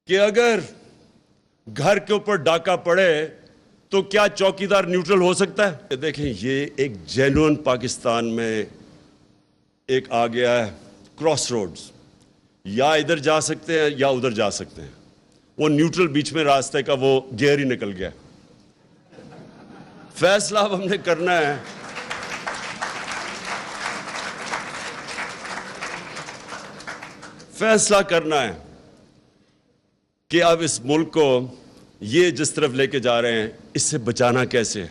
کہ اگر گھر کے اوپر ڈاکہ پڑے تو کیا چوکیدار نیوٹرل ہو سکتا ہے؟ دیکھیں، یہ ایک جینوئن پاکستان میں ایک آ گیا ہے کراس روڈز، یا ادھر جا سکتے ہیں یا ادھر جا سکتے ہیں. وہ نیوٹرل بیچ میں راستے کا وہ گیئر ہی نکل گیا. فیصلہ اب ہم نے کرنا ہے کہ اب اس ملک کو یہ جس طرف لے کے جا رہے ہیں اس سے بچانا کیسے ہے.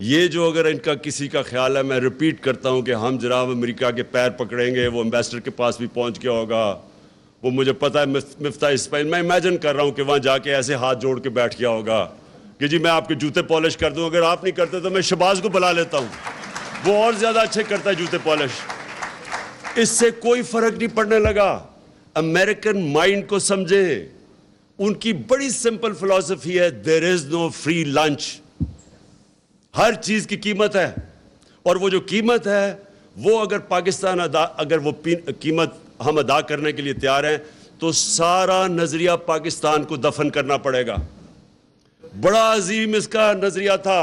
یہ جو اگر ان کا کسی کا خیال ہے، میں ریپیٹ کرتا ہوں کہ ہم جناب امریکہ کے پیر پکڑیں گے، وہ امبیسڈر کے پاس بھی پہنچ گیا ہوگا، وہ مجھے پتا ہے مفتاح اسماعیل، میں امیجن کر رہا ہوں کہ وہاں جا کے ایسے ہاتھ جوڑ کے بیٹھ گیا ہوگا کہ جی میں آپ کے جوتے پالش کر دوں، اگر آپ نہیں کرتے تو میں شہباز کو بلا لیتا ہوں، وہ اور زیادہ اچھے کرتا ہے جوتے پالش. اس سے کوئی فرق نہیں پڑنے لگا. امریکن مائنڈ کو سمجھیں، ان کی بڑی سمپل فلسفی ہے، دیر از نو فری لنچ. ہر چیز کی قیمت ہے، اور وہ جو قیمت ہے وہ اگر پاکستان اگر وہ قیمت ہم ادا کرنے کے لیے تیار ہیں تو سارا نظریہ پاکستان کو دفن کرنا پڑے گا. بڑا عظیم اس کا نظریہ تھا،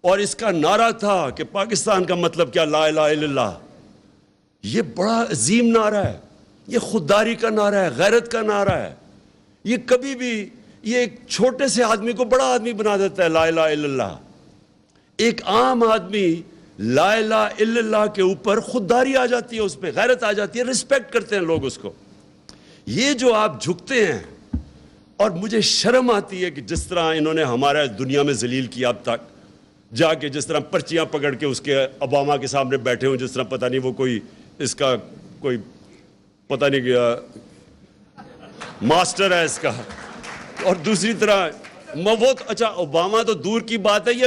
اور اس کا نعرہ تھا کہ پاکستان کا مطلب کیا، لا الہ الا اللہ. یہ بڑا عظیم نعرہ ہے، یہ خودداری کا نعرہ ہے، غیرت کا نعرہ ہے. یہ کبھی بھی یہ ایک چھوٹے سے آدمی کو بڑا آدمی بنا دیتا ہے. لا الہ الا اللہ. ایک عام آدمی لا الہ الا اللہ کے اوپر خودداری آ جاتی ہے، اس پہ غیرت آ جاتی ہے، رسپیکٹ کرتے ہیں لوگ اس کو. یہ جو آپ جھکتے ہیں، اور مجھے شرم آتی ہے کہ جس طرح انہوں نے ہمارا دنیا میں ذلیل کیا اب تک، جا کے جس طرح پرچیاں پکڑ کے اس کے اوباما کے سامنے بیٹھے ہوں، جس طرح پتہ نہیں وہ کوئی اس کا کوئی پتہ نہیں گیا ماسٹر ہے اس کا. اور دوسری طرح وہ اچھا اوباما تو دور کی بات ہے، یہ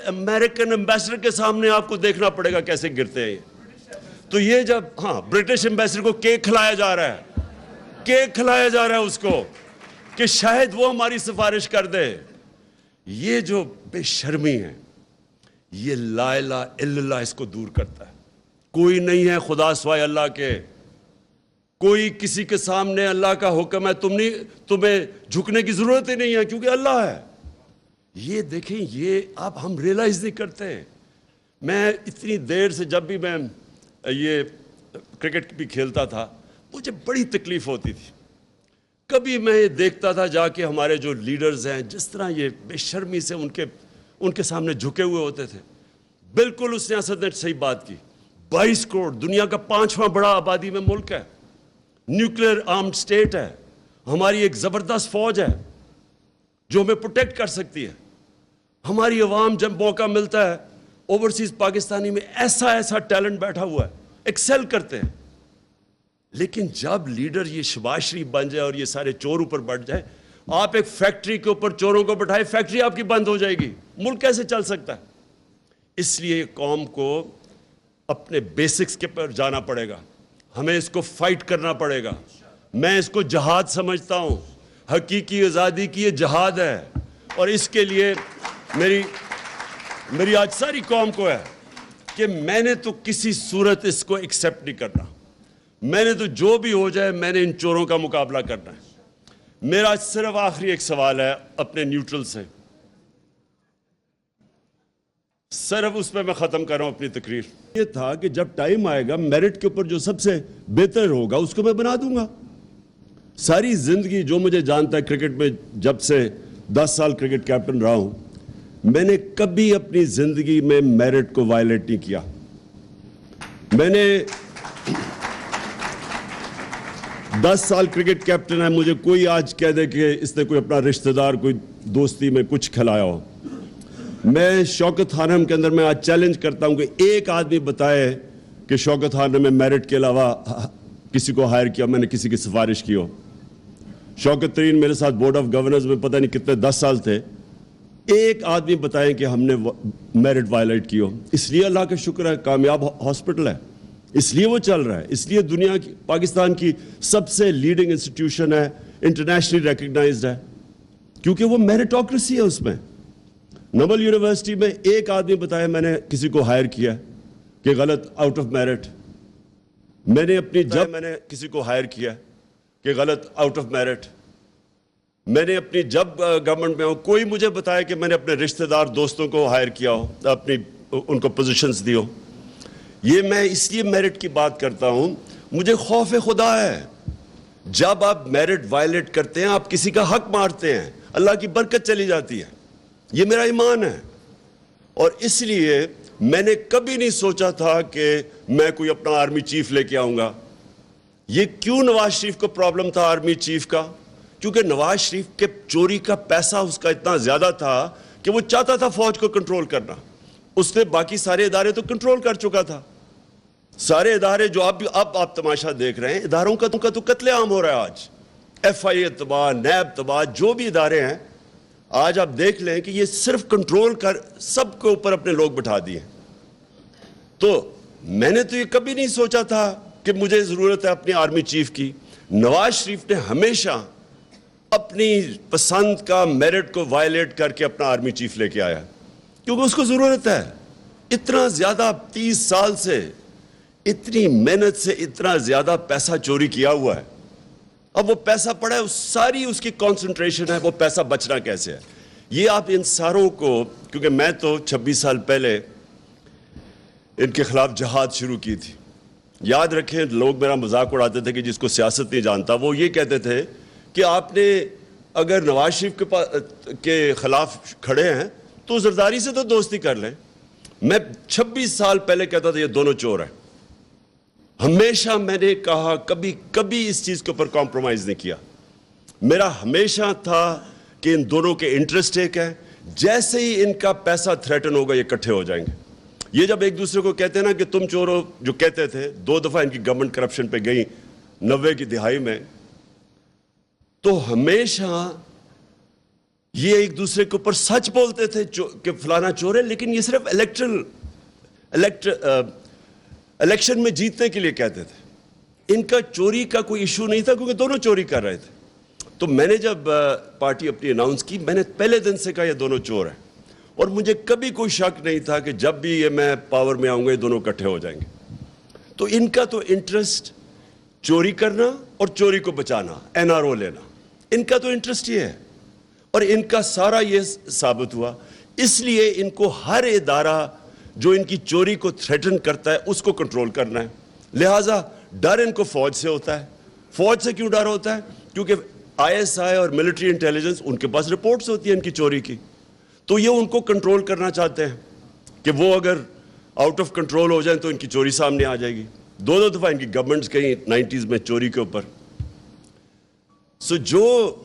امریکن امبیسڈر کے سامنے آپ کو دیکھنا پڑے گا کیسے گرتے ہیں. تو یہ جب برٹش امبیسڈر کو کیک کھلایا جا رہا ہے اس کو کہ شاید وہ ہماری سفارش کر دے. یہ جو بے شرمی ہے، یہ لا الہ الا اللہ اس کو دور کرتا ہے. کوئی نہیں ہے خدا سوائے اللہ کے، کوئی کسی کے سامنے اللہ کا حکم ہے تمہیں جھکنے کی ضرورت ہی نہیں ہے کیونکہ اللہ ہے. یہ دیکھیں، یہ اب ہم ریلائز نہیں کرتے. میں اتنی دیر سے جب بھی میں یہ کرکٹ بھی کھیلتا تھا مجھے بڑی تکلیف ہوتی تھی. کبھی میں یہ دیکھتا تھا جا کے ہمارے جو لیڈرز ہیں جس طرح یہ بے شرمی سے ان کے سامنے جھکے ہوئے ہوتے تھے. بالکل اس نے اسد نے صحیح بات کی. 22 کروڑ دنیا کا 5واں بڑا آبادی میں ملک ہے، نیوکلیر آرمڈ سٹیٹ ہے، ہماری ایک زبردست فوج ہے جو ہمیں پروٹیکٹ کر سکتی ہے. ہماری عوام جب موقع ملتا ہے اوورسیز پاکستانی میں ایسا ٹیلنٹ بیٹھا ہوا ہے، ایکسل کرتے ہیں. لیکن جب لیڈر یہ شہباز شریف بن جائے اور یہ سارے چور اوپر بڑھ جائے، آپ ایک فیکٹری کے اوپر چوروں کو بٹھائے، فیکٹری آپ کی بند ہو جائے گی. ملک کیسے چل سکتا ہے؟ اس لیے قوم کو اپنے بیسکس کے پر جانا پڑے گا، ہمیں اس کو فائٹ کرنا پڑے گا. میں اس کو جہاد سمجھتا ہوں، حقیقی آزادی کی یہ جہاد ہے. اور اس کے لیے میری آج ساری قوم کو ہے کہ میں نے تو کسی صورت اس کو ایکسیپٹ نہیں کرنا. میں نے تو جو بھی ہو جائے میں نے ان چوروں کا مقابلہ کرنا ہے. میرا صرف آخری ایک سوال ہے اپنے نیوٹرل سے، صرف اس پہ میں ختم کر رہا ہوں اپنی تقریر. یہ تھا کہ جب ٹائم آئے گا میرٹ کے اوپر جو سب سے بہتر ہوگا اس کو میں بنا دوں گا. ساری زندگی جو مجھے جانتا ہے کرکٹ میں، جب سے 10 سال کرکٹ کیپٹن رہا ہوں، میں نے کبھی اپنی زندگی میں میرٹ کو وائلیٹ نہیں کیا. میں نے 10 سال کرکٹ کیپٹن ہے، مجھے کوئی آج کہہ دے کہ اس نے کوئی اپنا رشتہ دار کوئی دوستی میں کچھ کھلایا ہو. میں شوکت خانم کے اندر میں آج چیلنج کرتا ہوں کہ ایک آدمی بتائے کہ شوکت خانم میں میرٹ کے علاوہ کسی کو ہائر کیا، میں نے کسی کی سفارش کی ہو. شوکت ترین میرے ساتھ بورڈ آف گورنرز میں پتہ نہیں کتنے 10 سال تھے. ایک آدمی بتائیں کہ ہم نے میرٹ وائلیٹ کی ہو. اس لیے اللہ کا شکر ہے کامیاب ہاسپٹل ہے، اس لیے وہ چل رہا ہے، اس لیے دنیا کی پاکستان کی سب سے لیڈنگ انسٹیٹیوشن ہے، انٹرنیشنلی ریکگنائزڈ ہے، کیونکہ وہ میریٹوکریسی ہے. اس میں نوبل یونیورسٹی میں ایک آدمی بتایا میں نے کسی کو ہائر کیا کہ غلط، آؤٹ آف میرٹ. میں نے کسی کو ہائر کیا کہ غلط آؤٹ آف میرٹ. میں نے اپنی جب گورنمنٹ میں ہوں کوئی مجھے بتایا کہ میں نے اپنے رشتہ دار دوستوں کو ہائر کیا ہو, اپنی ان کو پوزیشنز دی ہو. یہ میں اس لیے میرٹ کی بات کرتا ہوں, مجھے خوف خدا ہے. جب آپ میرٹ وائلیٹ کرتے ہیں, آپ کسی کا حق مارتے ہیں, اللہ کی برکت چلی جاتی ہے. یہ میرا ایمان ہے. اور اس لیے میں نے کبھی نہیں سوچا تھا کہ میں کوئی اپنا آرمی چیف لے کے آؤں گا. یہ کیوں نواز شریف کو پرابلم تھا آرمی چیف کا؟ کیونکہ نواز شریف کے چوری کا پیسہ اس کا اتنا زیادہ تھا کہ وہ چاہتا تھا فوج کو کنٹرول کرنا. اس نے باقی سارے ادارے تو کنٹرول کر چکا تھا. سارے ادارے جو آپ تماشا دیکھ رہے ہیں, اداروں کا تو قتل عام ہو رہا ہے آج. ایف آئی اے تباہ, نیب تباہ, جو بھی ادارے ہیں آج آپ دیکھ لیں کہ یہ صرف کنٹرول کر سب کے اوپر اپنے لوگ بٹھا دیے. تو میں نے تو یہ کبھی نہیں سوچا تھا کہ مجھے ضرورت ہے اپنی آرمی چیف کی. نواز شریف نے ہمیشہ اپنی پسند کا میرٹ کو وائلیٹ کر کے اپنا آرمی چیف لے کے آیا, کیونکہ اس کو ضرورت ہے. اتنا زیادہ 30 سال سے اتنی محنت سے اتنا زیادہ پیسہ چوری کیا ہوا ہے. اب وہ پیسہ پڑا ہے, ساری اس کی کانسنٹریشن ہے وہ پیسہ بچنا کیسے ہے. یہ آپ ان ساروں کو, کیونکہ میں تو 26 سال پہلے ان کے خلاف جہاد شروع کی تھی. یاد رکھیں, لوگ میرا مذاق اڑاتے تھے کہ جس کو سیاست نہیں جانتا, وہ یہ کہتے تھے کہ آپ نے اگر نواز شریف کے خلاف کھڑے ہیں تو زرداری سے تو دوستی کر لیں. میں 26 سال پہلے کہتا تھا یہ دونوں چور ہیں. ہمیشہ میں نے کہا, کبھی اس چیز کے اوپر کمپرومائز نہیں کیا. میرا ہمیشہ تھا کہ ان دونوں کے انٹرسٹ ایک ہے. جیسے ہی ان کا پیسہ تھریٹن ہوگا یہ اکٹھے ہو جائیں گے. یہ جب ایک دوسرے کو کہتے ہیں نا کہ تم چور ہو, جو کہتے تھے, 2 دفعہ ان کی گورنمنٹ کرپشن پہ گئی 90 کی دہائی میں, تو ہمیشہ یہ ایک دوسرے کے اوپر سچ بولتے تھے کہ فلانا چور ہے, لیکن یہ صرف الیکشن میں جیتنے کے لیے کہتے تھے. ان کا چوری کا کوئی ایشو نہیں تھا کیونکہ دونوں چوری کر رہے تھے. تو میں نے جب پارٹی اپنی اناؤنس کی, میں نے پہلے دن سے کہا یہ دونوں چور ہیں, اور مجھے کبھی کوئی شک نہیں تھا کہ جب بھی یہ میں پاور میں آؤں گا یہ دونوں اکٹھے ہو جائیں گے. تو ان کا تو انٹرسٹ چوری کرنا اور چوری کو بچانا, این آر او لینا, ان کا تو انٹرسٹ یہ ہے. اور ان کا سارا یہ ثابت ہوا. اس لیے ان کو ہر ادارہ جو ان کی چوری کو تھریٹن کرتا ہے اس کو کنٹرول کرنا ہے. لہٰذا ڈر ان کو فوج سے ہوتا ہے. فوج سے کیوں ڈر ہوتا ہے؟ کیونکہ آئی ایس آئی اور ملٹری انٹیلیجنس ان کے پاس رپورٹس ہوتی ہیں ان کی چوری کی, تو یہ ان کو کنٹرول کرنا چاہتے ہیں کہ وہ اگر آؤٹ آف کنٹرول ہو جائیں تو ان کی چوری سامنے آ جائے گی. 2 دفعہ ان کی گورنمنٹس کہیں 90s میں چوری کے اوپر. سو جو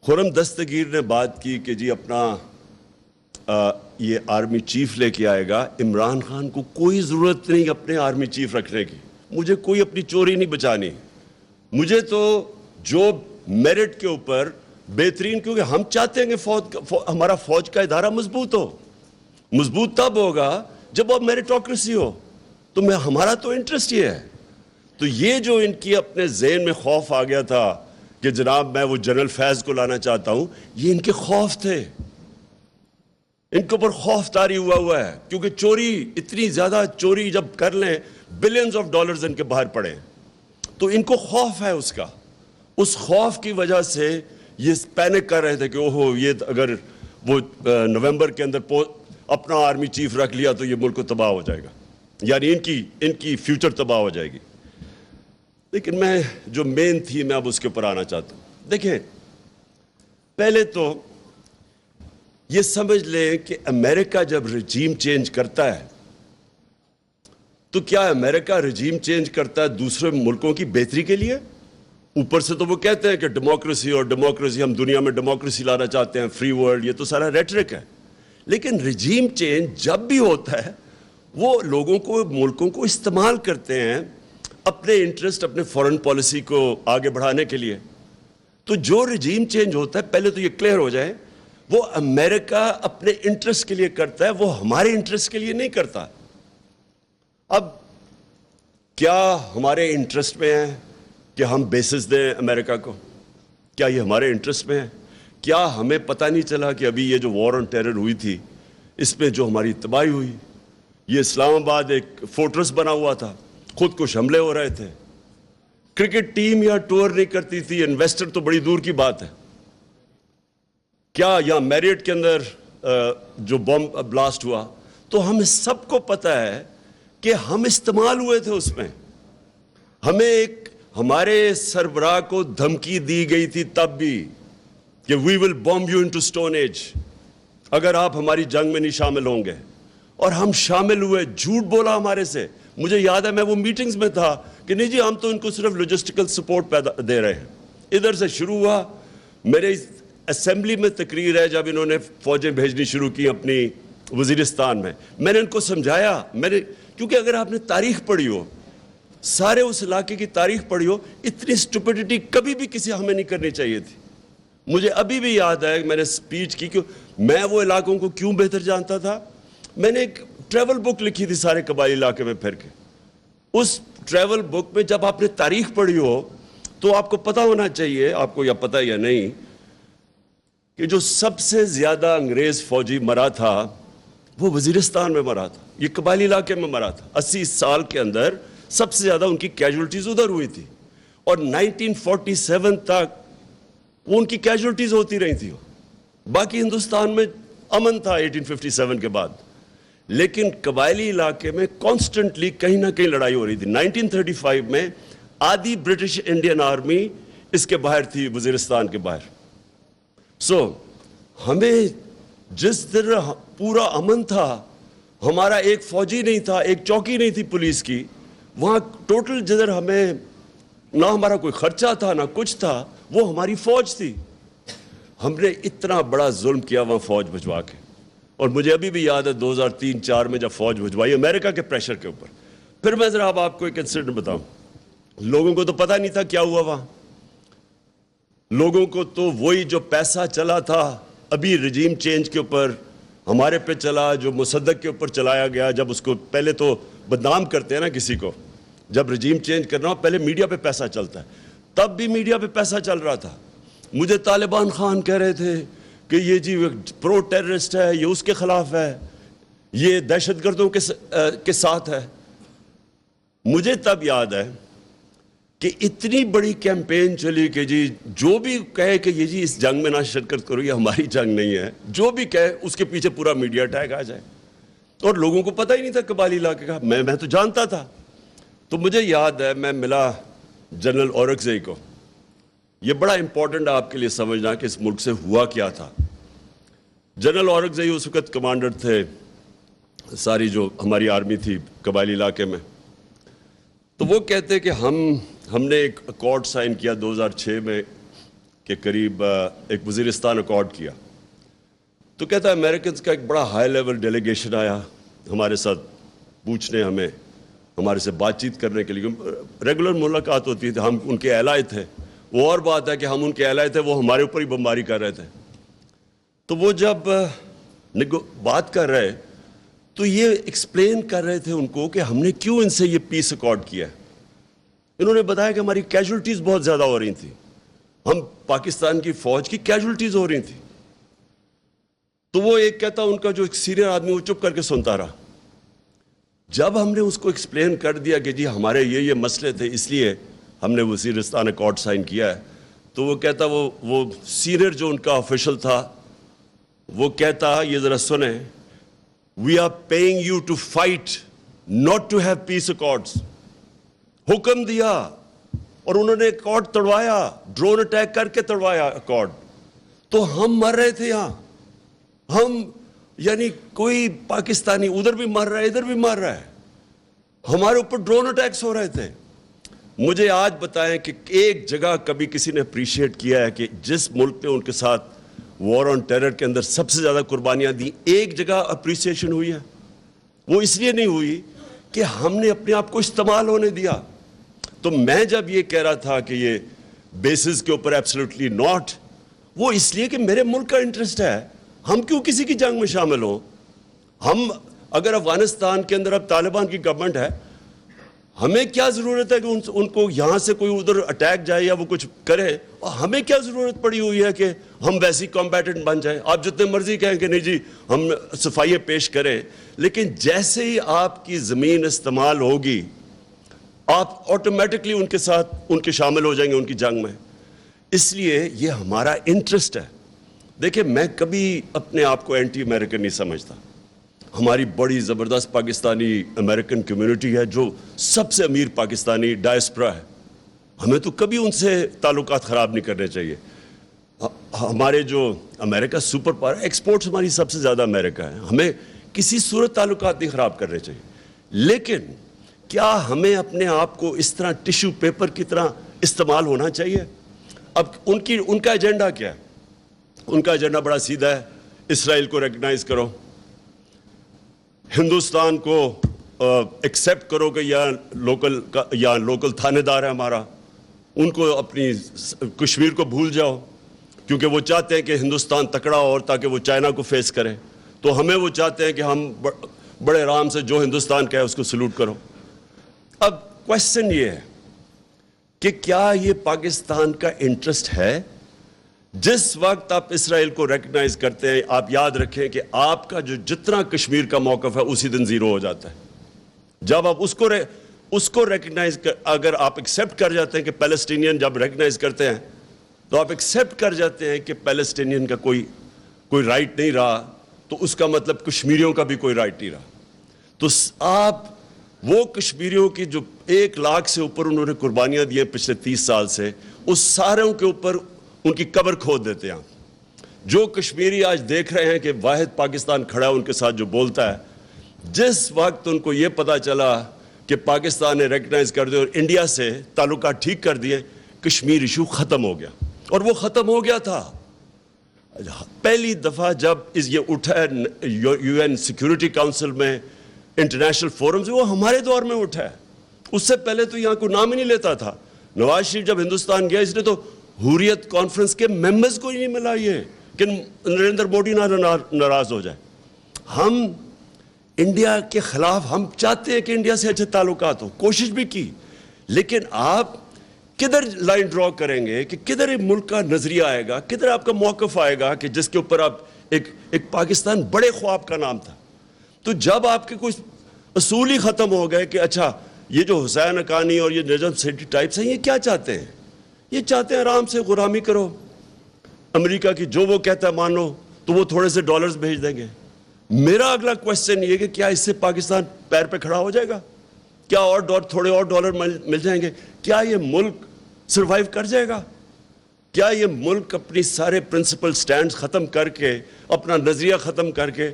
خرم دستگیر نے بات کی کہ جی اپنا یہ آرمی چیف لے کے آئے گا, عمران خان کو کوئی ضرورت نہیں اپنے آرمی چیف رکھنے کی. مجھے کوئی اپنی چوری نہیں بچانی. مجھے تو جو میرٹ کے اوپر بہترین, کیونکہ ہم چاہتے ہیں کہ ہمارا فوج کا ادارہ مضبوط ہو. مضبوط تب ہوگا جب وہ میرٹوکریسی ہو. تو ہمارا تو انٹرسٹ یہ ہے. تو یہ جو ان کی اپنے ذہن میں خوف آ گیا تھا کہ جناب میں وہ جنرل فیض کو لانا چاہتا ہوں, یہ ان کے خوف تھے. ان کے اوپر خوف طاری ہوا ہے, کیونکہ چوری, اتنی زیادہ چوری جب کر لیں, بلینز آف ڈالرز ان کے باہر پڑے, تو ان کو خوف ہے اس کا. اس خوف کی وجہ سے یہ پینک کر رہے تھے کہ اوہو, یہ اگر وہ نومبر کے اندر اپنا آرمی چیف رکھ لیا تو یہ ملک کو تباہ ہو جائے گا, یعنی ان کی فیوچر تباہ ہو جائے گی. لیکن میں جو مین تھی, میں اب اس کے اوپر آنا چاہتا ہوں. دیکھیں, پہلے تو یہ سمجھ لیں کہ امریکہ جب رجیم چینج کرتا ہے تو کیا امریکہ رجیم چینج کرتا ہے دوسرے ملکوں کی بہتری کے لیے؟ اوپر سے تو وہ کہتے ہیں کہ ڈیموکریسی اور ڈیموکریسی, ہم دنیا میں ڈیموکریسی لانا چاہتے ہیں, فری ورلڈ, یہ تو سارا ریٹرک ہے. لیکن رجیم چینج جب بھی ہوتا ہے وہ لوگوں کو, ملکوں کو استعمال کرتے ہیں اپنے انٹرسٹ, اپنے فورن پالیسی کو آگے بڑھانے کے لیے. تو جو رجیم چینج ہوتا ہے, پہلے تو یہ کلیئر ہو جائے, وہ امریکہ اپنے انٹرسٹ کے لیے کرتا ہے, وہ ہمارے انٹرسٹ کے لیے نہیں کرتا. اب کیا ہمارے انٹرسٹ میں ہے کہ ہم بیسز دیں امریکہ کو؟ کیا یہ ہمارے انٹرسٹ میں ہے؟ کیا ہمیں پتہ نہیں چلا کہ ابھی یہ جو وار آن ٹیرر ہوئی تھی, اس میں جو ہماری تباہی ہوئی, یہ اسلام آباد ایک فورٹریس بنا ہوا تھا, خود کش حملے ہو رہے تھے, کرکٹ ٹیم یہاں ٹور نہیں کرتی تھی, انویسٹر تو بڑی دور کی بات ہے. کیا یہاں میریٹ کے اندر جو بم بلاسٹ ہوا, تو ہمیں سب کو پتا ہے کہ ہم استعمال ہوئے تھے اس میں. ہمیں ایک ہمارے سربراہ کو دھمکی دی گئی تھی تب بھی کہ we will bomb you into stone age, اگر آپ ہماری جنگ میں نہیں شامل ہوں گے. اور ہم شامل ہوئے, جھوٹ بولا ہمارے سے. مجھے یاد ہے میں وہ میٹنگز میں تھا کہ نہیں جی ہم تو ان کو صرف لاجسٹیکل سپورٹ دے رہے ہیں. ادھر سے شروع ہوا. میرے اسمبلی میں تقریر ہے جب انہوں نے فوجیں بھیجنی شروع کی اپنی وزیرستان میں نے ان کو سمجھایا. کیونکہ اگر آپ نے تاریخ پڑھی ہو, سارے اس علاقے کی تاریخ پڑھی ہو, اتنی اسٹوپڈیٹی کبھی بھی کسی ہمیں نہیں کرنی چاہیے تھی. مجھے ابھی بھی یاد ہے میں نے سپیچ کی کہ میں وہ علاقوں کو کیوں بہتر جانتا تھا. میں نے ایک ٹریول بک لکھی تھی سارے قبائلی علاقے میں پھر کے. اس ٹریول بک میں جب آپ نے تاریخ پڑھی ہو تو آپ کو پتا ہونا چاہیے, آپ کو یا پتا یا نہیں, کہ جو سب سے زیادہ انگریز فوجی مرا تھا وہ وزیرستان میں مرا تھا, یہ قبائلی علاقے میں مرا تھا. 80 سال کے اندر سب سے زیادہ ان کی کیجولٹیز ادھر ہوئی تھی, اور 1947 تک وہ ان کی کیجولٹیز ہوتی رہی تھی. باقی ہندوستان میں امن تھا 1857 کے بعد, لیکن قبائلی علاقے میں کانسٹنٹلی کہیں نہ کہیں لڑائی ہو رہی تھی. 1935 میں آدھی برٹش انڈین آرمی اس کے باہر تھی, وزیرستان کے باہر. ہمیں جس طرح پورا امن تھا, ہمارا ایک فوجی نہیں تھا, ایک چوکی نہیں تھی پولیس کی, وہاں ٹوٹل جدھر ہمیں نہ ہمارا کوئی خرچہ تھا نہ کچھ تھا, وہ ہماری فوج تھی. ہم نے اتنا بڑا ظلم کیا وہاں فوج بھجوا کے. اور مجھے ابھی بھی یاد ہے 2003-04 میں جب فوج بھجوائی امریکہ کے پریشر کے اوپر. پھر میں ذرا اب آپ کو ایک انسیڈنٹ بتاؤں. لوگوں کو تو پتہ نہیں تھا کیا ہوا وہاں. لوگوں کو تو وہی جو پیسہ چلا تھا ابھی رجیم چینج کے اوپر ہمارے پہ چلا, جو مصدق کے اوپر چلایا گیا. جب اس کو پہلے تو بدنام کرتے ہیں نا کسی کو, جب رجیم چینج کرنا ہو پہلے میڈیا پہ پیسہ چلتا ہے. تب بھی میڈیا پہ پیسہ چل رہا تھا. مجھے طالبان خان کہہ رہے تھے کہ یہ جی پرو ٹیررسٹ ہے, یہ اس کے خلاف ہے, یہ دہشت گردوں کے ساتھ ہے. مجھے تب یاد ہے کہ اتنی بڑی کیمپین چلی کہ جی جو بھی کہے کہ یہ جی اس جنگ میں نہ شرکت کرو, یہ ہماری جنگ نہیں ہے, جو بھی کہے اس کے پیچھے پورا میڈیا اٹیک آ جائے. اور لوگوں کو پتہ ہی نہیں تھا قبائلی علاقے کا. میں تو جانتا تھا. تو مجھے یاد ہے میں ملا جنرل اورکزئی کو. یہ بڑا امپورٹنٹ ہے آپ کے لیے سمجھنا کہ اس ملک سے ہوا کیا تھا. جنرل اورکزئی اس وقت کمانڈر تھے ساری جو ہماری آرمی تھی قبائلی علاقے میں. تو وہ کہتے کہ ہم نے ایک اکارڈ سائن کیا 2006 میں کے قریب, ایک وزیرستان اکارڈ کیا. تو کہتا ہے امریکنز کا ایک بڑا ہائی لیول ڈیلیگیشن آیا ہمارے ساتھ پوچھنے, ہمارے سے بات چیت کرنے کے لیے. ریگولر ملاقات ہوتی تھی, ہم ان کے ایلائے تھے. وہ اور بات ہے کہ ہم ان کے ایلائے تھے, وہ ہمارے اوپر ہی بمباری کر رہے تھے. تو وہ جب بات کر رہے تو یہ ایکسپلین کر رہے تھے ان کو کہ ہم نے کیوں ان سے یہ پیس اکارڈ کیا ہے. انہوں نے بتایا کہ ہماری کیجولٹیز بہت زیادہ ہو رہی تھیں, ہم پاکستان کی فوج کی کیجولٹیز ہو رہی تھیں. تو وہ ایک کہتا ان کا جو ایک سینئر آدمی وہ چپ کر کے سنتا رہا. جب ہم نے اس کو ایکسپلین کر دیا کہ جی ہمارے یہ مسئلے تھے اس لیے ہم نے وزیرستان اکارڈ سائن کیا ہے, تو وہ کہتا وہ سینئر جو ان کا آفیشل تھا وہ کہتا یہ ذرا سنیں, we are paying you to fight not to have peace accords. حکم دیا اور انہوں نے اکارڈ توڑوایا, ڈرون اٹیک کر کے توڑوایا اکارڈ. تو ہم مر رہے تھے یہاں, ہم یعنی کوئی پاکستانی ادھر بھی مر رہا ہے ادھر بھی مر رہا ہے, ہمارے اوپر ڈرون اٹیکس ہو رہے تھے. مجھے آج بتائیں کہ ایک جگہ کبھی کسی نے اپریشیٹ کیا ہے کہ جس ملک نے ان کے ساتھ وار آن ٹیرر کے اندر سب سے زیادہ قربانیاں دیں, ایک جگہ اپریسیشن ہوئی ہے؟ وہ اس لیے نہیں ہوئی کہ ہم نے اپنے آپ کو استعمال ہونے دیا. تو میں جب یہ کہہ رہا تھا کہ یہ بیسز کے اوپر ایبسلیوٹلی ناٹ, وہ اس لیے کہ میرے ملک کا انٹرسٹ ہے. ہم کیوں کسی کی جنگ میں شامل ہوں؟ ہم اگر افغانستان کے اندر اب طالبان کی گورنمنٹ ہے, ہمیں کیا ضرورت ہے کہ ان کو یہاں سے کوئی ادھر اٹیک جائے یا وہ کچھ کرے, اور ہمیں کیا ضرورت پڑی ہوئی ہے کہ ہم ویسی کمبیٹنٹ بن جائیں. آپ جتنے مرضی کہیں کہ نہیں جی ہم صفائیاں پیش کریں, لیکن جیسے ہی آپ کی زمین استعمال ہوگی آپ آٹومیٹکلی ان کے ساتھ ان کے شامل ہو جائیں گے ان کی جنگ میں. اس لیے یہ ہمارا انٹرسٹ ہے. دیکھیں میں کبھی اپنے آپ کو اینٹی امریکن نہیں سمجھتا. ہماری بڑی زبردست پاکستانی امریکن کمیونٹی ہے جو سب سے امیر پاکستانی ڈائسپرا ہے. ہمیں تو کبھی ان سے تعلقات خراب نہیں کرنے چاہیے. ہمارے جو امریکہ سپر پاور ایکسپورٹس ہماری سب سے زیادہ امریکہ ہے. ہمیں کسی صورت تعلقات نہیں خراب کرنے چاہیے. لیکن کیا ہمیں اپنے آپ کو اس طرح ٹیشو پیپر کی طرح استعمال ہونا چاہیے؟ اب ان کا ایجنڈا کیا ہے؟ ان کا ایجنڈا بڑا سیدھا ہے. اسرائیل کو ریکگنائز کرو, ہندوستان کو ایکسیپٹ کرو کہ یا لوکل تھانے دار ہے ہمارا, ان کو اپنی کشمیر کو بھول جاؤ, کیونکہ وہ چاہتے ہیں کہ ہندوستان تکڑا ہو اور تاکہ وہ چائنا کو فیس کرے. تو ہمیں وہ چاہتے ہیں کہ ہم بڑے آرام سے جو ہندوستان کا ہے اس کو سلوٹ کرو. اب کوشچن یہ ہے کہ کیا یہ پاکستان کا انٹرسٹ ہے؟ جس وقت آپ اسرائیل کو ریکگنائز کرتے ہیں, آپ یاد رکھیں کہ آپ کا جو جتنا کشمیر کا موقف ہے اسی دن زیرو ہو جاتا ہے. جب آپ اس کو ریکگنائز اگر آپ ایکسیپٹ کر جاتے ہیں کہ پیلسٹینین جب ریکگنائز کرتے ہیں تو آپ ایکسیپٹ کر جاتے ہیں کہ پیلسٹینین کا کوئی رائٹ نہیں رہا, تو اس کا مطلب کشمیریوں کا بھی کوئی رائٹ نہیں رہا. تو آپ وہ کشمیریوں کی جو 1 لاکھ سے اوپر انہوں نے قربانیاں دی ہیں پچھلے 30 سال سے, اس ساروں کے اوپر ان کی قبر کھود دیتے ہیں. جو کشمیری آج دیکھ رہے ہیں کہ واحد پاکستان کھڑا ہے ان کے ساتھ جو بولتا ہے, جس وقت ان کو یہ پتا چلا کہ پاکستان نے ریکگنائز کر دیا اور انڈیا سے تعلقات ٹھیک کر دیے, کشمیر ایشو ختم ہو گیا. اور وہ ختم ہو گیا تھا پہلی دفعہ جب یہ اٹھا ہے یو این سیکیورٹی کاؤنسل میں, انٹرنیشنل فورمز, وہ ہمارے دور میں اٹھا ہے. اس سے پہلے تو یہاں کوئی نام ہی نہیں لیتا تھا. نواز شریف جب ہندوستان گیا, اس نے تو حریت کانفرنس کے ممبرز کو ہی نہیں ملا یہ کہ نریندر مودی نہ ناراض ہو جائے. ہم انڈیا کے خلاف, ہم چاہتے ہیں کہ انڈیا سے اچھے تعلقات ہوں, کوشش بھی کی, لیکن آپ کدھر لائن ڈرا کریں گے کہ کدھر ایک ملک کا نظریہ آئے گا, کدھر آپ کا موقف آئے گا کہ جس کے اوپر آپ ایک پاکستان بڑے خواب کا نام تھا. تو جب آپ کے کوئی اصول ہی ختم ہو گئے کہ اچھا یہ جو حسین حقانی اور یہ نجم سیٹھی ٹائپس ہیں یہ کیا چاہتے ہیں؟ یہ چاہتے ہیں آرام سے غلامی کرو, امریکہ کی جو وہ کہتا ہے مانو, تو وہ تھوڑے سے ڈالرز بھیج دیں گے. میرا اگلا کوشچن یہ کہ کیا اس سے پاکستان پیر پہ کھڑا ہو جائے گا؟ کیا تھوڑے اور ڈالر مل جائیں گے؟ کیا یہ ملک سروائیو کر جائے گا؟ کیا یہ ملک اپنی سارے پرنسپل سٹینڈز ختم کر کے, اپنا نظریہ ختم کر کے,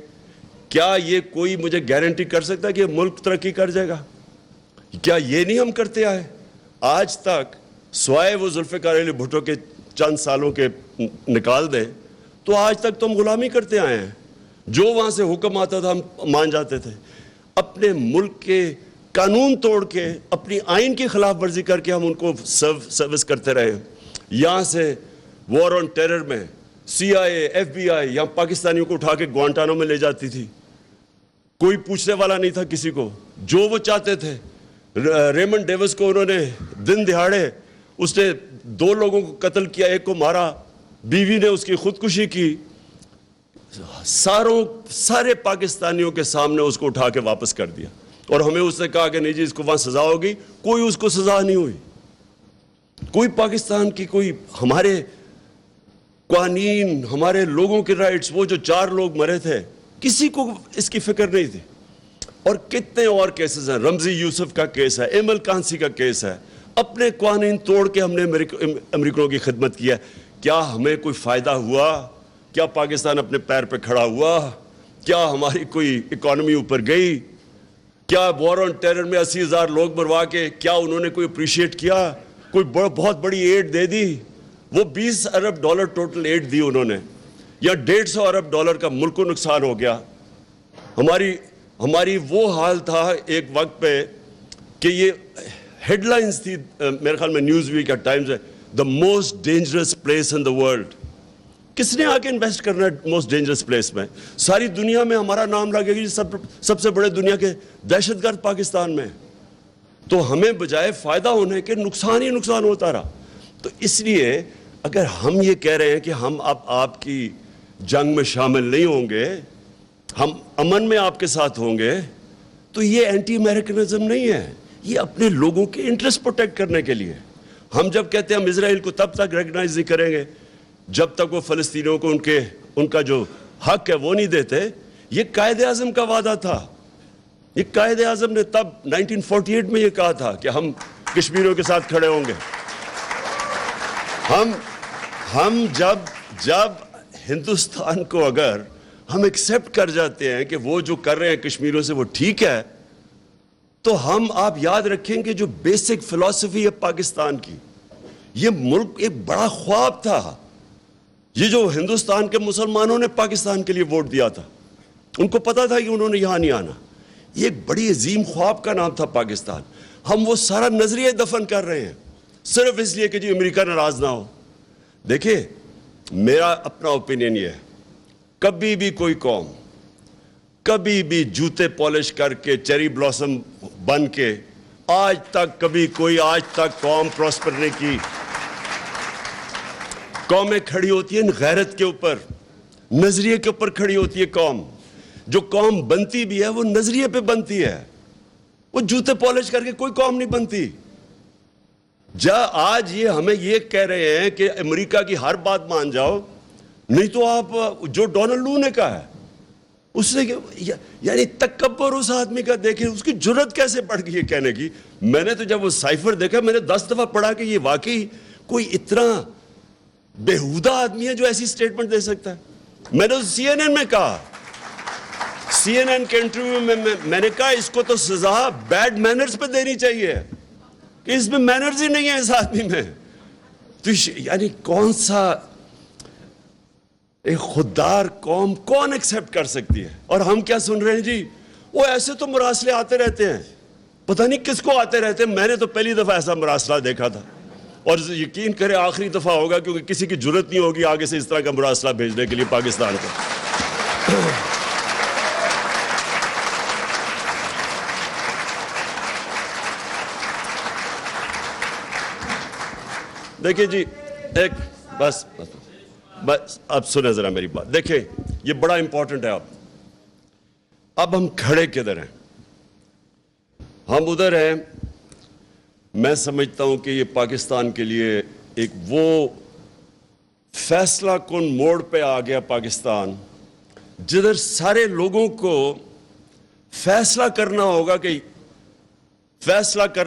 کیا یہ کوئی مجھے گارنٹی کر سکتا ہے کہ یہ ملک ترقی کر جائے گا؟ کیا یہ نہیں ہم کرتے آئے آج تک؟ سوائے وہ ذوالفقار علی بھٹو کے چند سالوں کے نکال دیں تو آج تک تو ہم غلامی کرتے آئے ہیں. جو وہاں سے حکم آتا تھا ہم مان جاتے تھے. اپنے ملک کے قانون توڑ کے, اپنی آئین کی خلاف ورزی کر کے ہم ان کو سروس کرتے رہے. یہاں سے وار آن ٹیرر میں CIA, FBI یہاں پاکستانیوں کو اٹھا کے گوانٹانو میں لے جاتی تھی, کوئی پوچھنے والا نہیں تھا کسی کو, جو وہ چاہتے تھے. ریمنڈ ڈیوس کو انہوں نے دن دہاڑے, اس نے 2 لوگوں کو قتل کیا, ایک کو مارا, بیوی نے اس کی خودکشی کی. سارے پاکستانیوں کے سامنے اس کو اٹھا کے واپس کر دیا, اور ہمیں اس نے کہا کہ نہیں جی اس کو وہاں سزا ہوگی. کوئی اس کو سزا نہیں ہوئی. کوئی پاکستان کی کوئی ہمارے قوانین, ہمارے لوگوں کے رائٹس, وہ جو 4 لوگ مرے تھے, کسی کو اس کی فکر نہیں تھی. اور کتنے اور کیسز ہیں, رمزی یوسف کا کیس ہے, ایمل کانسی کا کیس ہے. اپنے قوانین توڑ کے ہم نے امریکنوں کی خدمت کی ہے. کیا ہمیں کوئی فائدہ ہوا؟ کیا پاکستان اپنے پیر پہ کھڑا ہوا؟ کیا ہماری کوئی اکانومی اوپر گئی؟ کیا وار آن ٹیرر میں 80,000 لوگ مروا کے کیا انہوں نے کوئی اپریشیٹ کیا؟ کوئی بہت بڑی ایڈ دے دی؟ وہ $20 ارب ٹوٹل ایڈ دی انہوں نے, یا $150 ارب کا ملک کو نقصان ہو گیا. ہماری وہ حال تھا ایک وقت پہ کہ یہ ہیڈ لائنز تھی میرے خیال میں نیوز ویک یا ٹائمز ہے, the most dangerous place in the world. کس نے آ کے انویسٹ کرنا ہے موسٹ ڈینجرس پلیس میں؟ ساری دنیا میں ہمارا نام لگے گی سب سے بڑے دنیا کے دہشت گرد پاکستان میں. تو ہمیں بجائے فائدہ ہونے کے نقصان ہی نقصان ہوتا رہا. تو اس لیے اگر ہم یہ کہہ رہے ہیں کہ ہم اب آپ کی جنگ میں شامل نہیں ہوں گے, ہم امن میں آپ کے ساتھ ہوں گے, تو یہ اینٹی امریکنزم نہیں ہے, یہ اپنے لوگوں کے انٹرسٹ پروٹیکٹ کرنے کے لیے. ہم جب کہتے ہیں ہم اسرائیل کو تب تک ریکگنائز نہیں کریں گے جب تک وہ فلسطینیوں کو ان کا جو حق ہے وہ نہیں دیتے. یہ قائد اعظم کا وعدہ تھا. یہ قائد اعظم نے تب 1948 میں یہ کہا تھا کہ ہم کشمیریوں کے ساتھ کھڑے ہوں گے. ہم جب ہندوستان کو اگر ہم ایکسیپٹ کر جاتے ہیں کہ وہ جو کر رہے ہیں کشمیریوں سے وہ ٹھیک ہے, تو آپ یاد رکھیں کہ جو بیسک فلسفی ہے پاکستان کی, یہ ملک ایک بڑا خواب تھا. یہ جو ہندوستان کے مسلمانوں نے پاکستان کے لیے ووٹ دیا تھا, ان کو پتا تھا کہ انہوں نے یہاں نہیں آنا. یہ ایک بڑی عظیم خواب کا نام تھا پاکستان. ہم وہ سارا نظریہ دفن کر رہے ہیں صرف اس لیے کہ جی امریکہ ناراض نہ ہو. دیکھیں, میرا اپنا اوپینین یہ ہے, کبھی بھی کوئی قوم کبھی بھی جوتے پالش کر کے چیری بلاسم بن کے آج تک قوم پراسپر نہیں کی. قومیں کھڑی ہوتی ہیں غیرت کے اوپر, نظریے کے اوپر کھڑی ہوتی ہے قوم. جو قوم بنتی بھی ہے وہ نظریے پہ بنتی ہے, وہ جوتے پالش کر کے کوئی قوم نہیں بنتی. آج یہ ہمیں یہ کہہ رہے ہیں کہ امریکہ کی ہر بات مان جاؤ, نہیں تو آپ جو ڈونلڈ لو نے کہا ہے اس نے, یعنی تکبر اس آدمی کا دیکھیں, اس کی جرت کیسے بڑھ گئی ہے کہنے کی. میں نے تو جب وہ سائفر دیکھا میں نے 10 دفعہ پڑھا کہ یہ واقعی کوئی اتنا بےہودہ آدمی ہے جو ایسی سٹیٹمنٹ دے سکتا ہے. میں نے سی این این میں کہا, سی این این کے انٹرویو میں میں نے کہا اس کو تو سزا بیڈ مینرز پہ دینی چاہیے کہ اس میں مینرز ہی نہیں ہے اس آدمی میں. تو یعنی کون سا ایک خوددار قوم کون ایکسیپٹ کر سکتی ہے؟ اور ہم کیا سن رہے ہیں جی, وہ ایسے تو مراسلے آتے رہتے ہیں, پتہ نہیں کس کو آتے رہتے ہیں. میں نے تو پہلی دفعہ ایسا مراسلہ دیکھا تھا, اور یقین کرے آخری دفعہ ہوگا, کیونکہ کسی کی جرت نہیں ہوگی آگے سے اس طرح کا مراسلہ بھیجنے کے لیے پاکستان کو. دیکھیں جی, ایک بس اب سنیں ذرا میری بات. دیکھیں یہ بڑا امپورٹنٹ ہے. اب ہم کھڑے کدھر ہیں؟ ہم ادھر ہیں. میں سمجھتا ہوں کہ یہ پاکستان کے لیے ایک وہ فیصلہ کن موڑ پہ آ گیا پاکستان, جدھر سارے لوگوں کو فیصلہ کرنا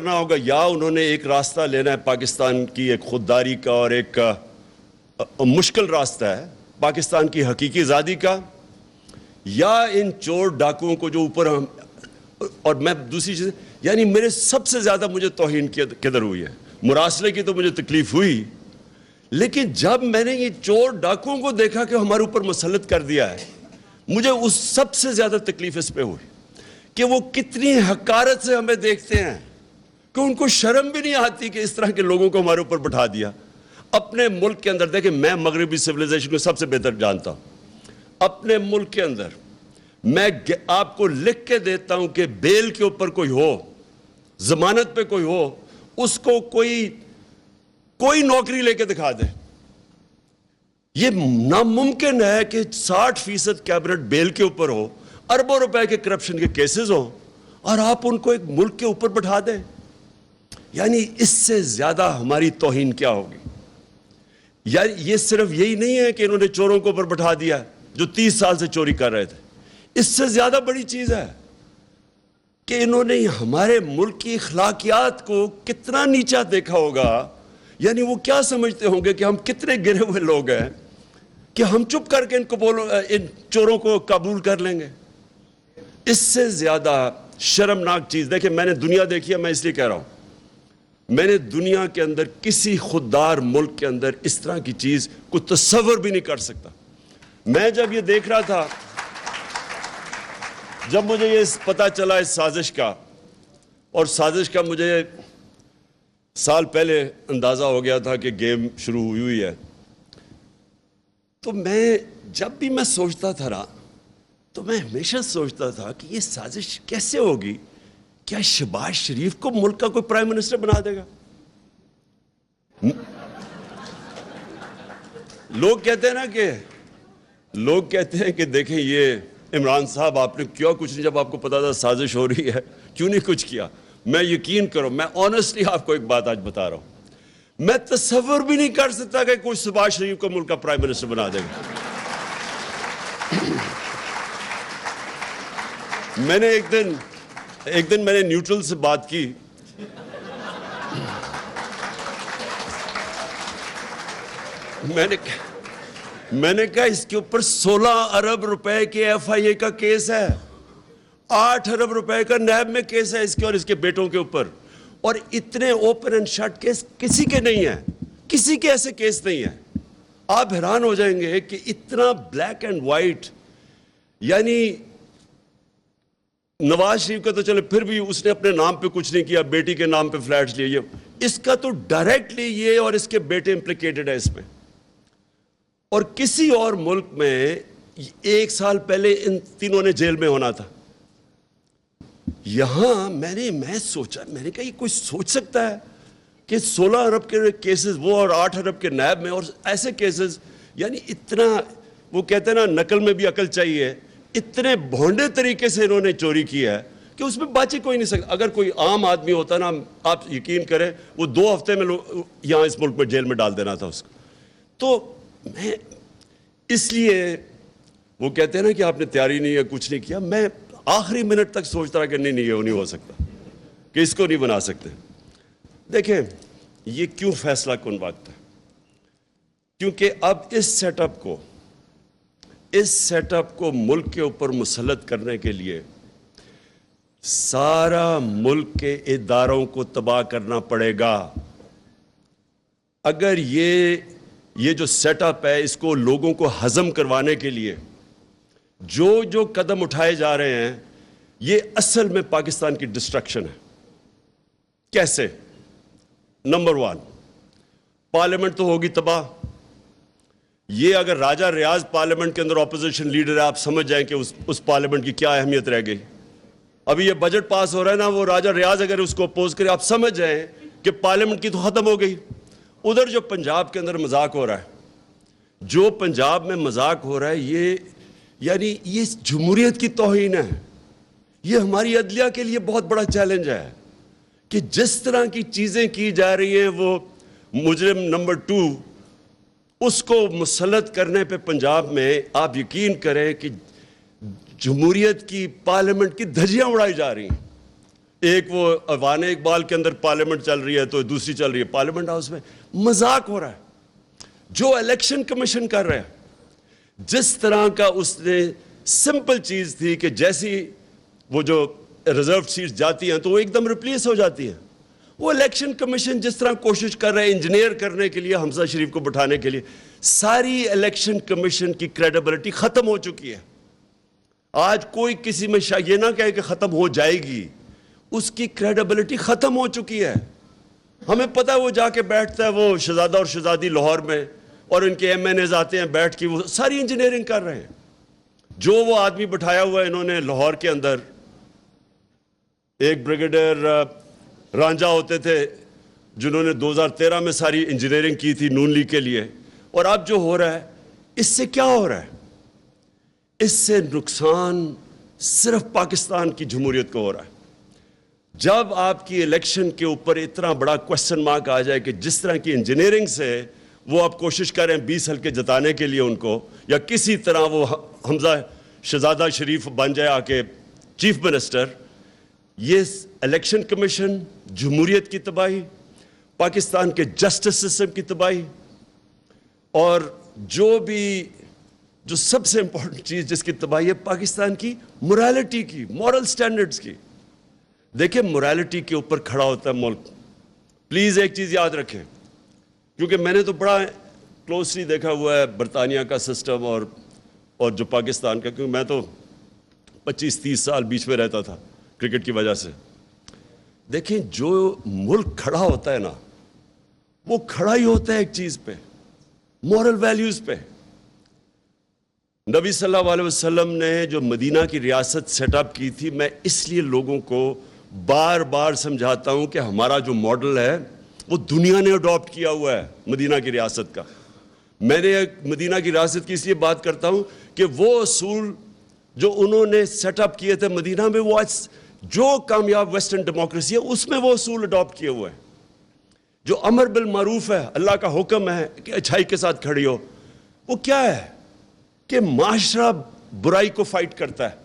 ہوگا یا انہوں نے ایک راستہ لینا ہے پاکستان کی ایک خودداری کا, اور ایک مشکل راستہ ہے پاکستان کی حقیقی آزادی کا, یا ان چور ڈاکوؤں کو جو اوپر ہم. اور میں دوسری چیز, یعنی میرے سب سے زیادہ مجھے توہین کدھر ہوئی ہے, مراسلے کی تو مجھے تکلیف ہوئی, لیکن جب میں نے یہ چور ڈاکوؤں کو دیکھا کہ ہمارے اوپر مسلط کر دیا ہے, مجھے اس سب سے زیادہ تکلیف اس پہ ہوئی کہ وہ کتنی حقارت سے ہمیں دیکھتے ہیں, کہ ان کو شرم بھی نہیں آتی کہ اس طرح کے لوگوں کو ہمارے اوپر بٹھا دیا. اپنے ملک کے اندر دیکھیں, میں مغربی سویلائزیشن کو سب سے بہتر جانتا ہوں. اپنے ملک کے اندر میں آپ کو لکھ کے دیتا ہوں کہ بیل کے اوپر کوئی ہو, ضمانت پہ کوئی ہو, اس کو کوئی نوکری لے کے دکھا دے. یہ ناممکن ہے کہ 60% کیبنٹ بیل کے اوپر ہو, اربوں روپے کے کرپشن کے کیسز ہوں, اور آپ ان کو ایک ملک کے اوپر بٹھا دیں. یعنی اس سے زیادہ ہماری توہین کیا ہوگی؟ یعنی یہ صرف یہی نہیں ہے کہ انہوں نے چوروں کو اوپر بٹھا دیا جو 30 سال سے چوری کر رہے تھے. اس سے زیادہ بڑی چیز ہے کہ انہوں نے ہمارے ملک کی اخلاقیات کو کتنا نیچا دیکھا ہوگا. یعنی وہ کیا سمجھتے ہوں گے کہ ہم کتنے گرے ہوئے لوگ ہیں کہ ہم چپ کر کے ان چوروں کو قبول کر لیں گے. اس سے زیادہ شرمناک چیز, دیکھیں میں نے دنیا دیکھی ہے, میں اس لیے کہہ رہا ہوں, میں نے دنیا کے اندر کسی خوددار ملک کے اندر اس طرح کی چیز کو تصور بھی نہیں کر سکتا. میں جب یہ دیکھ رہا تھا, جب مجھے یہ پتا چلا اس سازش کا, اور سازش کا مجھے سال پہلے اندازہ ہو گیا تھا کہ گیم شروع ہوئی ہے, تو میں جب بھی میں سوچتا تھا نا, تو میں ہمیشہ سوچتا تھا کہ یہ سازش کیسے ہوگی. کیا شہباز شریف کو ملک کا کوئی پرائم منسٹر بنا دے گا؟ لوگ کہتے ہیں کہ دیکھیں یہ عمران صاحب آپ نے کیا کچھ نہیں, جب آپ کو پتا تھا سازش ہو رہی ہے کیوں نہیں کچھ کیا. میں یقین کرو، میں آنیسٹلی آپ کو ایک بات آج بتا رہا ہوں، میں تصور بھی نہیں کر سکتا کہ کوئی شہباز شریف کو ملک کا پرائم منسٹر بنا دے گا۔ میں نے ایک دن میں نے نیوٹرل سے بات کی، میں نے کہا اس کے اوپر 16 ارب روپے کے ایف آئی اے کا کیس ہے، 8 ارب روپے کا نیب میں کیس ہے اس کے اور اس کے بیٹوں کے اوپر، اور اتنے اوپن اینڈ شٹ کیس کسی کے نہیں ہیں، کسی کے ایسے کیس نہیں ہیں۔ آپ حیران ہو جائیں گے کہ اتنا بلیک اینڈ وائٹ، یعنی نواز شریف کا تو چلے پھر بھی اس نے اپنے نام پہ کچھ نہیں کیا، بیٹی کے نام پہ فلیٹس لیے، اس کا تو ڈائریکٹلی یہ اور اس کے بیٹے امپلیکیٹڈ ہے اس میں۔ اور کسی اور ملک میں 1 سال پہلے ان تینوں نے جیل میں ہونا تھا، یہاں میں سوچا، میں نے کہا یہ کوئی سوچ سکتا ہے کہ 16 ارب کے کیسز وہ اور 8 ارب کے نیب میں، اور ایسے کیسز، یعنی اتنا، وہ کہتے ہیں نا نقل میں بھی عقل چاہیے، اتنے بھونڈے طریقے سے انہوں نے چوری کیا ہے کہ اس میں بچ ہی کوئی نہیں سکتا۔ اگر کوئی عام آدمی ہوتا نا، آپ یقین کریں وہ 2 ہفتے میں یہاں اس ملک میں جیل میں ڈال دینا تھا اس کو۔ تو میں اس لیے وہ کہتے ہیں نا کہ آپ نے تیاری نہیں ہے، کچھ نہیں کیا، میں آخری منٹ تک سوچتا رہا کہ نہیں یہ نہیں ہو سکتا، کہ اس کو نہیں بنا سکتے۔ دیکھیں یہ کیوں فیصلہ کن وقت ہے، کیونکہ اب اس سیٹ اپ کو ملک کے اوپر مسلط کرنے کے لیے سارا ملک کے اداروں کو تباہ کرنا پڑے گا۔ اگر یہ جو سیٹ اپ ہے اس کو لوگوں کو ہضم کروانے کے لیے جو قدم اٹھائے جا رہے ہیں، یہ اصل میں پاکستان کی ڈسٹرکشن ہے۔ کیسے؟ نمبر 1، پارلیمنٹ تو ہوگی تباہ۔ یہ اگر راجہ ریاض پارلیمنٹ کے اندر اپوزیشن لیڈر ہے، آپ سمجھ جائیں کہ اس پارلیمنٹ کی کیا اہمیت رہ گئی۔ ابھی یہ بجٹ پاس ہو رہا ہے نا، وہ راجہ ریاض اگر اس کو اپوز کرے، آپ سمجھ جائیں کہ پارلیمنٹ کی تو ختم ہو گئی۔ ادھر جو پنجاب کے اندر مذاق ہو رہا ہے، جو پنجاب میں مذاق ہو رہا ہے، یعنی یہ جمہوریت کی توہین ہے۔ یہ ہماری عدلیہ کے لیے بہت بڑا چیلنج ہے کہ جس طرح کی چیزیں کی جا رہی ہیں، وہ مجرم نمبر 2 اس کو مسلط کرنے پہ پنجاب میں آپ یقین کریں کہ جمہوریت کی پارلیمنٹ کی دھجیاں اڑائی جا رہی ہیں۔ ایک وہ ایوان اقبال کے اندر پارلیمنٹ چل رہی ہے، تو دوسری چل رہی ہے پارلیمنٹ ہاؤس میں، مذاق ہو رہا ہے۔ جو الیکشن کمیشن کر رہا ہے، جس طرح کا اس نے سمپل چیز تھی کہ جیسی وہ جو ریزرو سیٹس جاتی ہیں تو وہ ایک دم ریپلیس ہو جاتی ہیں، وہ الیکشن کمیشن جس طرح کوشش کر رہے ہیں انجینئر کرنے کے لیے حمزہ شریف کو بٹھانے کے لیے، ساری الیکشن کمیشن کی کریڈیبلٹی ختم ہو چکی ہے۔ آج کوئی کسی میں یہ نہ کہے کہ ختم ہو جائے گی، اس کی کریڈیبلٹی ختم ہو چکی ہے۔ ہمیں پتہ ہے وہ جا کے بیٹھتا ہے، وہ شہزادہ اور شہزادی لاہور میں، اور ان کے MNAs آتے ہیں بیٹھ کے، وہ ساری انجینئرنگ کر رہے ہیں۔ جو وہ آدمی بٹھایا ہوا ہے انہوں نے لاہور کے اندر، ایک بریگیڈیئر رانجھا ہوتے تھے جنہوں نے 2013 میں ساری انجینئرنگ کی تھی نون لیگ کے لیے، اور اب جو ہو رہا ہے اس سے کیا ہو رہا ہے؟ اس سے نقصان صرف پاکستان کی جمہوریت کو ہو رہا ہے۔ جب آپ کی الیکشن کے اوپر اتنا بڑا کوسچن مارک آ جائے کہ جس طرح کی انجینئرنگ سے وہ آپ کوشش کریں 20 حلقے جتانے کے لیے ان کو، یا کسی طرح وہ حمزہ شہزادہ شریف بن جائے آ کے چیف منسٹر، یہ الیکشن کمیشن، جمہوریت کی تباہی، پاکستان کے جسٹس سسٹم کی تباہی، اور جو سب سے امپورٹنٹ چیز جس کی تباہی ہے، پاکستان کی مورالٹی کی، مورل سٹینڈرڈز کی۔ دیکھیں مورالٹی کے اوپر کھڑا ہوتا ہے ملک۔ پلیز ایک چیز یاد رکھیں، کیونکہ میں نے تو بڑا کلوزلی دیکھا ہوا ہے برطانیہ کا سسٹم اور جو پاکستان کا، کیونکہ میں تو 25-30 سال بیچ میں رہتا تھا کرکٹ کی وجہ سے۔ دیکھیں جو ملک کھڑا ہوتا ہے نا، وہ کھڑا ہی ہوتا ہے ایک چیز پہ، مورل ویلیوز پہ۔ نبی صلی اللہ علیہ وسلم نے جو مدینہ کی ریاست سیٹ اپ کی تھی، میں اس لیے لوگوں کو بار بار سمجھاتا ہوں کہ ہمارا جو ماڈل ہے وہ دنیا نے اڈاپٹ کیا ہوا ہے مدینہ کی ریاست کا۔ میں نے مدینہ کی ریاست کی اس لیے بات کرتا ہوں کہ وہ اصول جو انہوں نے سیٹ اپ کیے تھے مدینہ میں، وہ آج جو کامیاب ویسٹرن ڈیموکریسی ہے اس میں وہ اصول اڈاپٹ کیے ہوئے ہیں. جو امر بالمعروف ہے, اللہ کا حکم ہے کہ اچھائی کے ساتھ کھڑی ہو, وہ کیا ہے کہ معاشرہ برائی کو فائٹ کرتا ہے.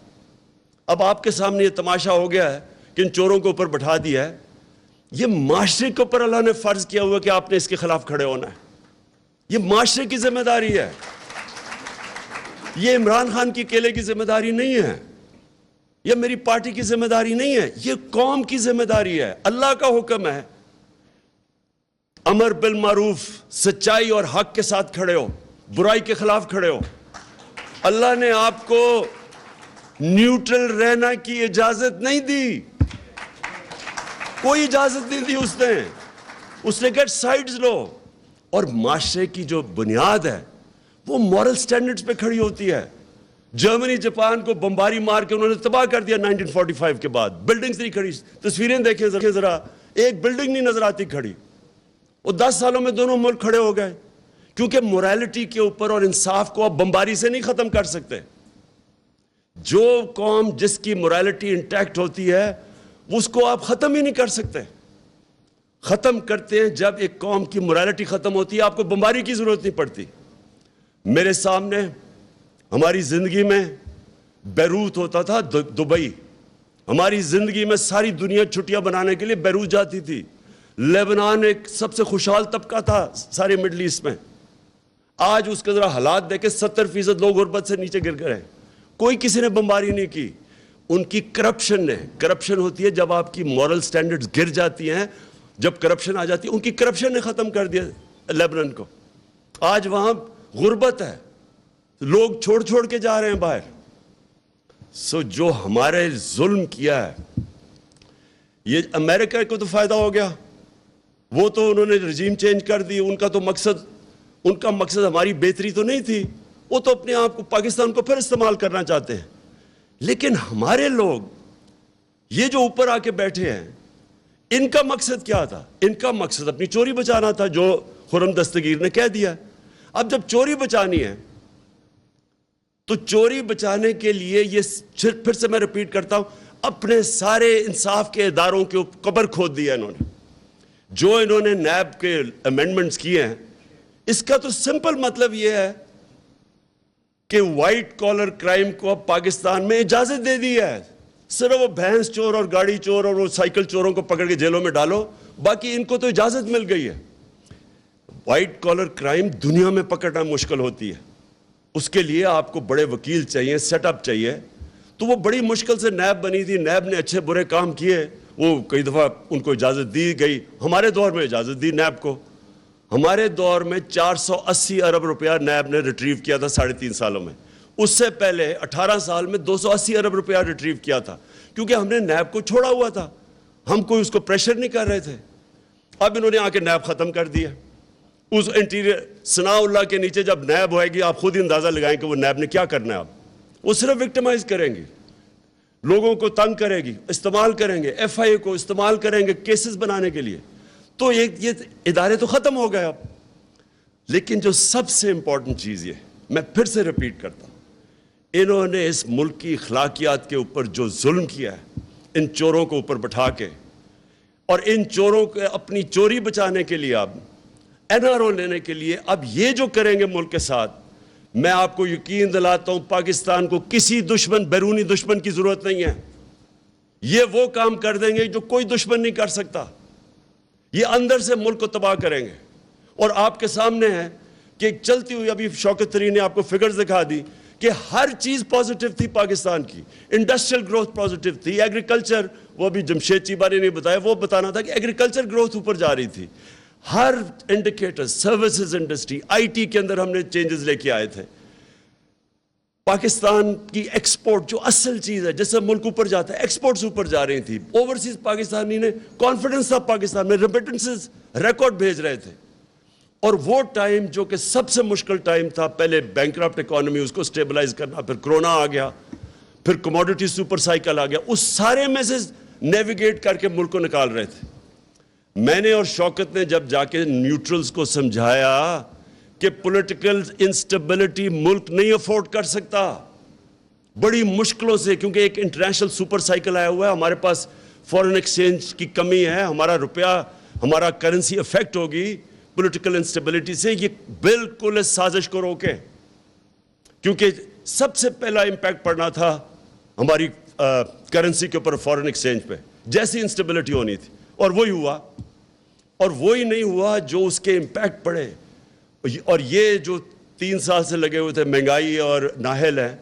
اب آپ کے سامنے یہ تماشا ہو گیا ہے کہ ان چوروں کو اوپر بٹھا دیا ہے. یہ معاشرے کے اوپر اللہ نے فرض کیا ہوا کہ آپ نے اس کے خلاف کھڑے ہونا ہے. یہ معاشرے کی ذمہ داری ہے, یہ عمران خان کی اکیلے کی ذمہ داری نہیں ہے, یہ میری پارٹی کی ذمہ داری نہیں ہے, یہ قوم کی ذمہ داری ہے. اللہ کا حکم ہے امر بالمعروف, سچائی اور حق کے ساتھ کھڑے ہو, برائی کے خلاف کھڑے ہو. اللہ نے آپ کو نیوٹرل رہنا کی اجازت نہیں دی, کوئی اجازت نہیں دی اس نے کہا سائیڈز لو. اور معاشرے کی جو بنیاد ہے وہ مورل سٹینڈرڈز پہ کھڑی ہوتی ہے. جرمنی جاپان کو بمباری مار کے انہوں نے تباہ کر دیا 1945 کے بعد. بلڈنگز نہیں کھڑی, تصویریں دیکھیں ذرا, ایک بلڈنگ نہیں نظر آتی کھڑی. وہ 10 سالوں میں دونوں ملک کھڑے ہو گئے, کیونکہ موریلٹی کے اوپر اور انصاف کو آپ بمباری سے نہیں ختم کر سکتے. جو قوم جس کی موریلٹی انٹیکٹ ہوتی ہے اس کو آپ ختم ہی نہیں کر سکتے. ختم کرتے ہیں جب ایک قوم کی موریلٹی ختم ہوتی ہے, آپ کو بمباری کی ضرورت نہیں پڑتی. میرے سامنے ہماری زندگی میں بیروت ہوتا تھا, دبئی. ہماری زندگی میں ساری دنیا چھٹیاں بنانے کے لیے بیروت جاتی تھی. لیبنان ایک سب سے خوشحال طبقہ تھا سارے مڈل ایسٹ میں. آج اس کے ذرا حالات دیکھیں, 70% لوگ غربت سے نیچے گر گئے. کوئی کسی نے بمباری نہیں کی. ان کی کرپشن نے, کرپشن ہوتی ہے جب آپ کی مورل سٹینڈرڈز گر جاتی ہیں, جب کرپشن آ جاتی ہے, ان کی کرپشن نے ختم کر دیا لیبنان کو. آج وہاں غربت ہے, لوگ چھوڑ کے جا رہے ہیں باہر. جو ہمارے ظلم کیا ہے, یہ امریکہ کو تو فائدہ ہو گیا, وہ تو انہوں نے رجیم چینج کر دی. ان کا مقصد ہماری بہتری تو نہیں تھی, وہ تو اپنے آپ کو, پاکستان کو پھر استعمال کرنا چاہتے ہیں. لیکن ہمارے لوگ یہ جو اوپر آ کے بیٹھے ہیں, ان کا مقصد کیا تھا؟ ان کا مقصد اپنی چوری بچانا تھا, جو خرم دستگیر نے کہہ دیا. اب جب چوری بچانی ہے تو چوری بچانے کے لیے یہ پھر سے میں ریپیٹ کرتا ہوں, اپنے سارے انصاف کے اداروں کے قبر کھود دیا انہوں نے. جو انہوں نے نیب کے امینڈمنٹس کیے ہیں, اس کا تو سمپل مطلب یہ ہے کہ وائٹ کالر کرائم کو اب پاکستان میں اجازت دے دی ہے. صرف وہ بھینس چور اور گاڑی چور اور وہ سائیکل چوروں کو پکڑ کے جیلوں میں ڈالو, باقی ان کو تو اجازت مل گئی ہے. وائٹ کالر کرائم دنیا میں پکڑنا مشکل ہوتی ہے, اس کے لیے آپ کو بڑے وکیل چاہیے, سیٹ اپ چاہیے. تو وہ بڑی مشکل سے نیب بنی تھی, نیب نے اچھے برے کام کیے, وہ کئی دفعہ ان کو اجازت دی گئی. ہمارے دور میں اجازت دی نیب کو. ہمارے دور میں 480 ارب روپیہ نیب نے ریٹریو کیا تھا 3.5 سالوں میں. اس سے پہلے 18 سال میں 280 ارب روپیہ ریٹریو کیا تھا, کیونکہ ہم نے نیب کو چھوڑا ہوا تھا, ہم کوئی اس کو پریشر نہیں کر رہے تھے. اب انہوں نے آ کے نیب ختم کر دیا. اس انٹیریئر ثناء اللہ کے نیچے جب نیب ہوئے گی, آپ خود ہی اندازہ لگائیں کہ وہ نیب نے کیا کرنا ہے. اب وہ صرف وکٹمائز کریں گے, لوگوں کو تنگ کرے گی, استعمال کریں گے, ایف آئی اے کو استعمال کریں گے کیسز بنانے کے لیے. تو یہ ادارے تو ختم ہو گئے اب. لیکن جو سب سے امپورٹنٹ چیز, یہ میں پھر سے ریپیٹ کرتا ہوں, انہوں نے اس ملک کی اخلاقیات کے اوپر جو ظلم کیا ہے, ان چوروں کو اوپر بٹھا کے, اور ان چوروں کو اپنی چوری بچانے کے لیے, اب این آر او لینے کے لیے, اب یہ جو کریں گے ملک کے ساتھ, میں آپ کو یقین دلاتا ہوں پاکستان کو کسی دشمن, بیرونی دشمن کی ضرورت نہیں ہے. یہ وہ کام کر دیں گے جو کوئی دشمن نہیں کر سکتا. یہ اندر سے ملک کو تباہ کریں گے. اور آپ کے سامنے ہے کہ چلتی ہوئی, ابھی شوکت طرین نے آپ کو فگرز دکھا دی کہ ہر چیز پازیٹیو تھی پاکستان کی. انڈسٹریل گروتھ پازیٹیو تھی, ایگریکلچر, وہ بھی جمشید چیبانی نے بتایا, وہ بتانا تھا کہ ایگریکلچر گروتھ اوپر جا رہی تھی. ہر indicator, services industry, I T کے اندر ہم نے چینجز لے کے آئے تھے. پاکستان کی ایکسپورٹ جو اصل چیز ہے جس سے ملک اوپر جاتا ہے, ایکسپورٹس اوپر جا رہی تھی. اوورسیز پاکستانی نے کانفیڈنس تھا پاکستان میں, ریمیٹنسز ریکارڈ بھیج رہے تھے. اور وہ ٹائم جو کہ سب سے مشکل ٹائم تھا, پہلے بینکرپٹ اکانومی, اس کو سٹیبلائز کرنا, پھر کرونا آ گیا, پھر کموڈیٹی سپر سائیکل آ گیا, اس سارے میں سے نیویگیٹ کر کے ملک کو نکال رہے تھے. میں نے اور شوکت نے جب جا کے نیوٹرلز کو سمجھایا کہ پولیٹیکل انسٹیبلٹی ملک نہیں افورڈ کر سکتا, بڑی مشکلوں سے, کیونکہ ایک انٹرنیشنل سپر سائیکل آیا ہوا ہے, ہمارے پاس فورن ایکسچینج کی کمی ہے, ہمارا روپیہ, ہمارا کرنسی افیکٹ ہوگی پولیٹیکل انسٹیبلٹی سے. یہ بالکل اس سازش کو روکے, کیونکہ سب سے پہلا امپیکٹ پڑنا تھا ہماری کرنسی کے اوپر, فورن ایکسچینج پہ, جیسی انسٹیبلٹی ہونی تھی, اور وہی ہوا. اور وہی نہیں ہوا جو اس کے امپیکٹ پڑے. اور یہ جو 3 سال سے لگے ہوئے تھے مہنگائی اور نااہل ہیں,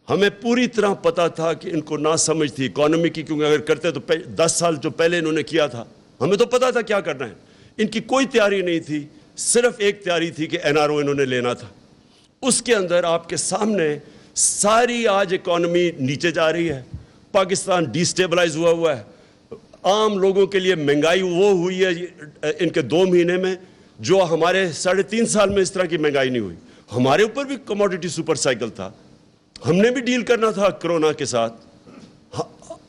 ہمیں پوری طرح پتا تھا کہ ان کو نہ سمجھ تھی اکانومی کی, کیونکہ اگر کرتے تو 10 سال جو پہلے انہوں نے کیا تھا, ہمیں تو پتا تھا کیا کرنا ہے. ان کی کوئی تیاری نہیں تھی, صرف ایک تیاری تھی کہ NRO انہوں نے لینا تھا. اس کے اندر آپ کے سامنے ساری آج اکانومی نیچے جا رہی ہے, پاکستان ڈی سٹیبلائز ہوا ہے, عام لوگوں کے لیے مہنگائی وہ ہوئی ہے ان کے 2 مہینے میں جو ہمارے 3.5 سال میں اس طرح کی مہنگائی نہیں ہوئی. ہمارے اوپر بھی کموڈیٹی سپر سائیکل تھا, ہم نے بھی ڈیل کرنا تھا کرونا کے ساتھ.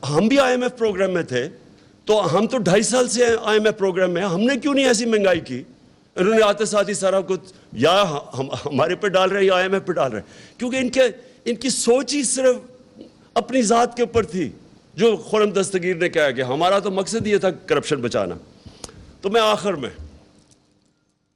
ہم بھی IMF پروگرام میں تھے, تو ہم تو 2.5 سال سے IMF پروگرام میں, ہم نے کیوں نہیں ایسی مہنگائی کی. انہوں نے آتے ساتھ ہی سارا کچھ یا ہمارے پہ ڈال رہے ہیں یا IMF پہ ڈال رہے ہیں, کیونکہ ان کی سوچ ہی صرف اپنی ذات کے اوپر تھی. جو خرم دستگیر نے کہا کہ ہمارا تو مقصد یہ تھا کرپشن بچانا. تو میں آخر میں